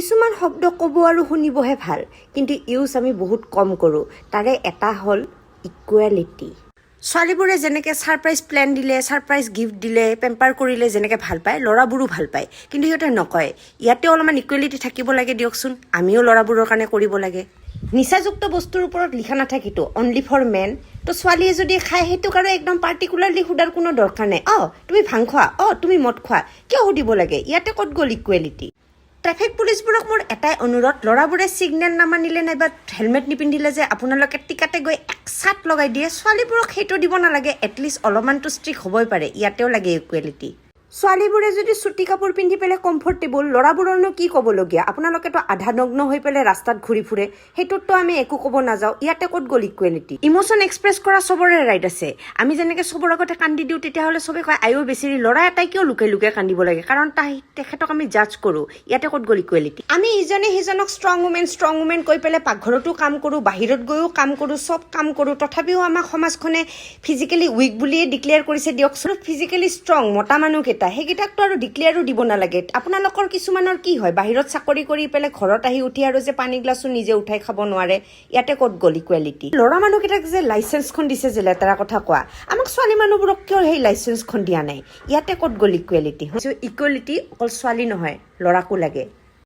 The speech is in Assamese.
কিছুমান শব্দ ক'ব আৰু শুনিবহে ভাল, কিন্তু ইউজ আমি বহুত কম কৰোঁ। তাৰে এটা হ'ল ইকুৱেলিটি। ছোৱালীবোৰে যেনেকৈ ছাৰপ্ৰাইজ প্লেন দিলে, ছাৰপ্ৰাইজ গিফ্ট দিলে, পেম্পাৰ কৰিলে যেনেকৈ ভাল পায়, ল'ৰাবোৰো ভাল পায়, কিন্তু সিহঁতে নকয়। ইয়াতে অলপমান ইকুৱেলিটি থাকিব লাগে দিয়কচোন, আমিও ল'ৰাবোৰৰ কাৰণে কৰিব লাগে। নিচাযুক্ত বস্তুৰ ওপৰত লিখা নাথাকিতো অনলি ফৰ মেন। তো ছোৱালীয়ে যদি খায় সেইটোক আৰু একদম পাৰ্টিকুলাৰলি সোধাৰ কোনো দৰকাৰ নাই। তুমি ভাং খোৱা, তুমি মদ খোৱা, কিয় সুধিব লাগে? ইয়াতে ক'ত গ'ল ইকুৱেলিটি? ট্ৰেফিক পুলিচবোৰক মোৰ এটাই অনুৰোধ, ল'ৰাবোৰে ছিগনেল নামানিলে নাইবা হেলমেট নিপিন্ধিলে যে আপোনালোকে টিকাতে গৈ এক চাট লগাই দিয়ে, ছোৱালীবোৰক সেইটো দিব নালাগে। এটলিষ্ট অলপমানতো ষ্ট্ৰিক্ট হ'বই পাৰে, ইয়াতেও লাগে ইকুৱেলিটি। ছোৱালীবোৰে যদি চুটি কাপোৰ পিন্ধি পেলাই কমফৰ্টেবল, ল'ৰাবোৰৰনো কি ক'বলগীয়া? আপোনালোকেতো আধা নগ্ন হৈ পেলাই ৰাস্তাত ঘূৰি ফুৰে, সেইটোততো আমি একো ক'ব নাযাওঁ। ইয়াতে ক'ত গ'ল ইকুৱেলিটি? ইমোশ্যন এক্সপ্ৰেছ কৰা চবৰে ৰাইট আছে। আমি যেনেকৈ চবৰ আগতে কান্দি দিওঁ, তেতিয়াহ'লে চবে কয় আয়ো বেচেৰি ল'ৰা এটাই কিয় লুকাই লুকাই কান্দিব লাগে, কাৰণ তেখেতক আমি জাজ কৰোঁ। ইয়াতে ক'ত গ'ল ইকুৱেলিটি? আমি ইজনে সিজনক ষ্ট্ৰং উমেন কৈ পেলাই পাকঘৰতো কাম কৰোঁ, বাহিৰত গৈও কাম কৰোঁ, চব কাম কৰোঁ, তথাপিও আমাক সমাজখনে ফিজিকেলি উইক বুলিয়ে ডিক্লেয়াৰ কৰিছে দিয়কচোন। ফিজিকেলি ষ্ট্ৰং মতা মানুহকেইটা সেইকেইটাকতো আৰু ডিক্লেয়াৰো দিব নালাগে। আপোনালোকৰ কিছুমানৰ কি হয়, বাহিৰত চাকৰি কৰি পেলাই ঘৰত আহি উঠি আৰু যে পানী গ্লাছো নিজে উঠাই খাব নোৱাৰে, ইয়াতে ক'ত গ'ল ইকুৱেলিটি? ল'ৰা মানুহকেইটাক যে লাইচেঞ্চখন দিছে যে লেতেৰা কথা কোৱা, আমাক ছোৱালী মানুহবোৰক কিয় সেই লাইচেঞ্চখন দিয়া নাই? ইয়াতে ক'ত গ'ল ইকুৱেলিটি? ইকুৱেলিটি অকল ছোৱালী নহয়, ল'ৰাকো লাগে।